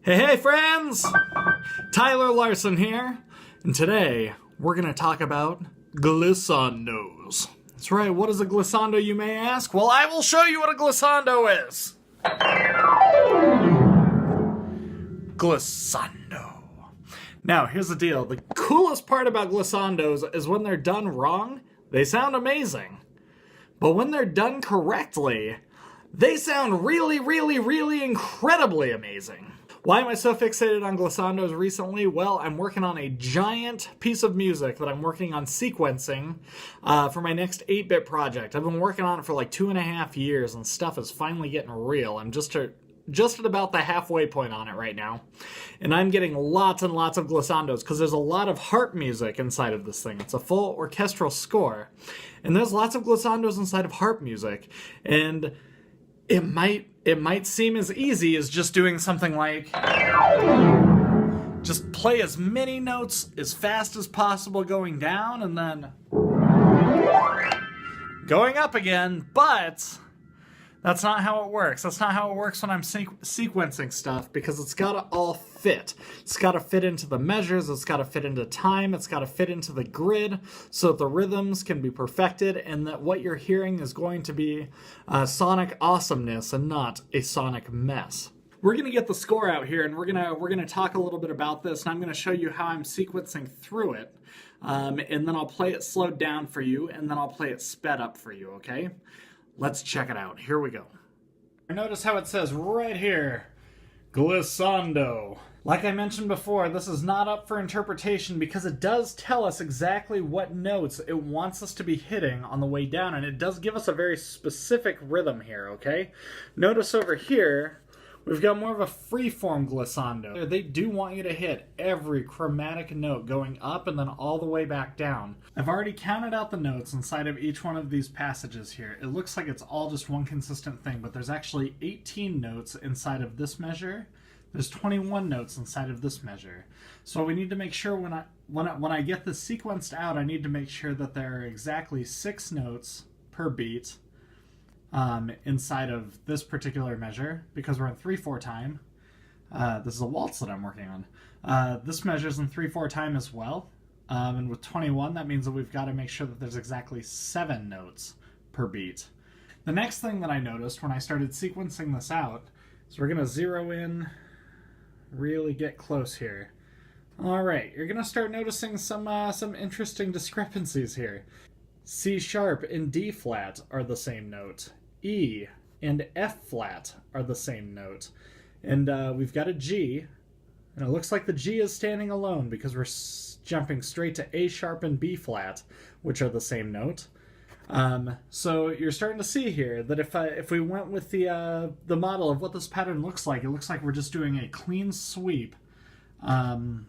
Hey friends! Tyler Larson here, and today we're going to talk about Glissandos. That's right, what is a glissando, you may ask? Well, I will show you what a glissando is. Glissando. Now, here's the deal. The coolest part about glissandos is when they're done wrong, they sound amazing. But when they're done correctly, they sound really incredibly amazing. Why am I so fixated on glissandos recently? Well, I'm working on a giant piece of music that I'm working on sequencing for my next 8-bit project. I've been working on it for like 2.5 years, and stuff is finally getting real. I'm just at about the halfway point on it right now. And I'm getting lots and lots of glissandos because there's a lot of harp music inside of this thing. It's a full orchestral score. And there's lots of glissandos inside of harp music. And it might seem as easy as just doing something like just play as many notes as fast as possible going down and then going up again, but that's not how it works. That's not how it works when I'm sequencing stuff, because it's got to all fit. It's got to fit into the measures, it's got to fit into time, it's got to fit into the grid so that the rhythms can be perfected and that what you're hearing is going to be sonic awesomeness and not a sonic mess. We're going to get the score out here and we're going to talk a little bit about this, and I'm going to show you how I'm sequencing through it. And then I'll play it slowed down for you, and then I'll play it sped up for you, okay? Let's check it out. Here we go. Notice how it says right here, glissando. Like I mentioned before, this is not up for interpretation because it does tell us exactly what notes it wants us to be hitting on the way down, and it does give us a very specific rhythm here, okay? Notice over here, we've got more of a free-form glissando. They do want you to hit every chromatic note going up and then all the way back down. I've already counted out the notes inside of each one of these passages here. It looks like it's all just one consistent thing, but there's actually 18 notes inside of this measure. There's 21 notes inside of this measure. So we need to make sure when I get this sequenced out, I need to make sure that there are exactly 6 notes per beat inside of this particular measure, because we're in 3/4 time. This is a waltz that I'm working on. This measure's in 3/4 time as well. And with 21, that means that we've got to make sure that there's exactly 7 notes per beat. The next thing that I noticed when I started sequencing this out is we're going to zero in, really get close here. All right, you're going to start noticing some interesting discrepancies here. C sharp and D flat are the same note. E and F flat are the same note. And we've got a G, and it looks like the G is standing alone because we're jumping straight to A sharp and B flat, which are the same note. So you're starting to see here that if we went with the model of what this pattern looks like, it looks like we're just doing a clean sweep from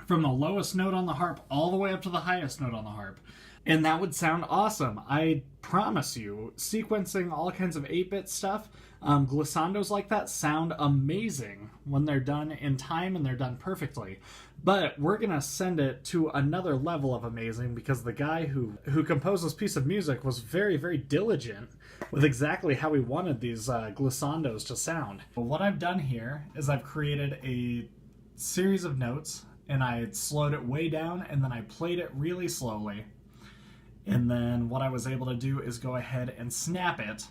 the lowest note on the harp all the way up to the highest note on the harp. And that would sound awesome. I promise you, sequencing all kinds of 8-bit stuff, glissandos like that sound amazing when they're done in time and they're done perfectly. But we're going to send it to another level of amazing because the guy who composed this piece of music was very diligent with exactly how he wanted these glissandos to sound. But what I've done here is I've created a series of notes, and I slowed it way down, and then I played it really slowly. And then what I was able to do is go ahead and snap it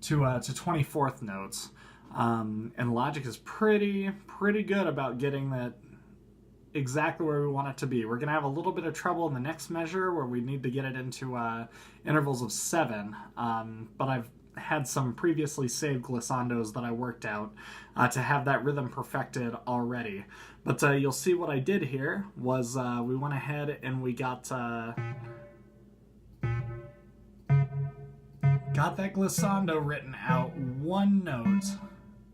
to 24th notes. And Logic is pretty good about getting that exactly where we want it to be. We're going to have a little bit of trouble in the next measure where we need to get it into intervals of 7. But I've had some previously saved glissandos that I worked out to have that rhythm perfected already. But you'll see what I did here was we went ahead and we got that glissando written out one note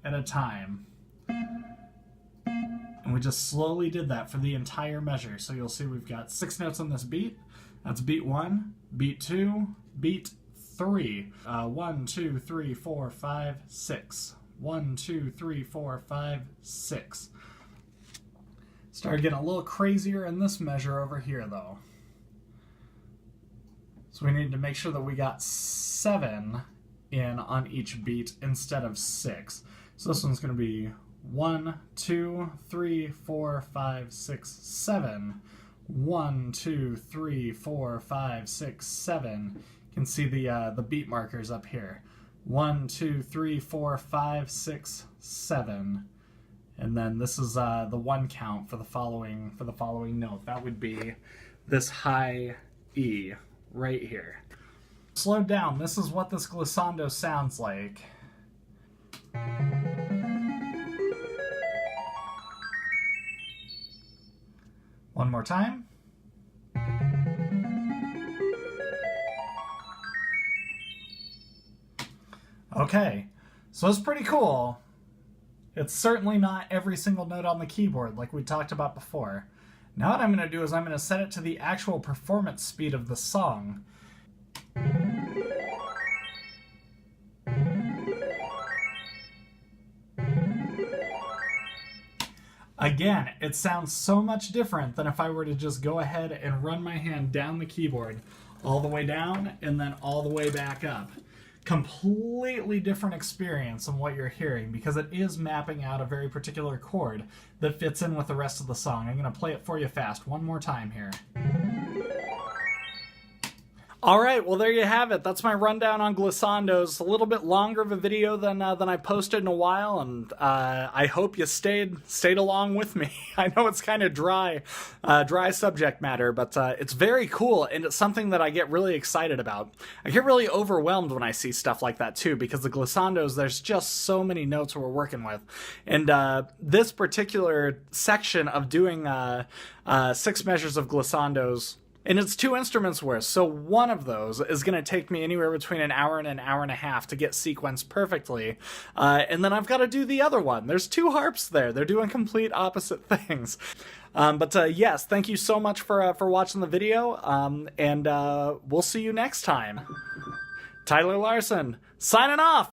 at a time. And we just slowly did that for the entire measure. So you'll see we've got 6 notes on this beat. That's beat 1, beat 2, beat 3. 1, 2, 3, 4, 5, 6. 1, 2, 3, 4, 5, 6. Started getting a little crazier in this measure over here, though. So we need to make sure that we got 7 in on each beat instead of 6. So this one's going to be 1, 2, 3, 4, 5, 6, 7. 1, 2, 3, 4, 5, 6, 7. You can see the beat markers up here. 1, 2, 3, 4, 5, 6, 7. And then this is the one count for the following note. That would be this high E right here. Slowed down, this is what this glissando sounds like. One more time. Okay, so it's pretty cool. It's certainly not every single note on the keyboard like we talked about before. Now what I'm going to do is I'm going to set it to the actual performance speed of the song. Again, it sounds so much different than if I were to just go ahead and run my hand down the keyboard, all the way down and then all the way back up. Completely different experience than what you're hearing because it is mapping out a very particular chord that fits in with the rest of the song. I'm going to play it for you fast one more time here. All right, well, there you have it. That's my rundown on Glissandos. A little bit longer of a video than I posted in a while, and I hope you stayed along with me. I know it's kind of dry subject matter, but it's very cool, and it's something that I get really excited about. I get really overwhelmed when I see stuff like that, too, because the Glissandos, there's just so many notes we're working with. And this particular section of doing 6 measures of Glissandos, and it's 2 instruments worth, so one of those is going to take me anywhere between an hour and an hour and a half to get sequenced perfectly. And then I've got to do the other one. There's 2 harps there. They're doing complete opposite things. But yes, thank you so much for watching the video, and we'll see you next time. Tyler Larson, signing off!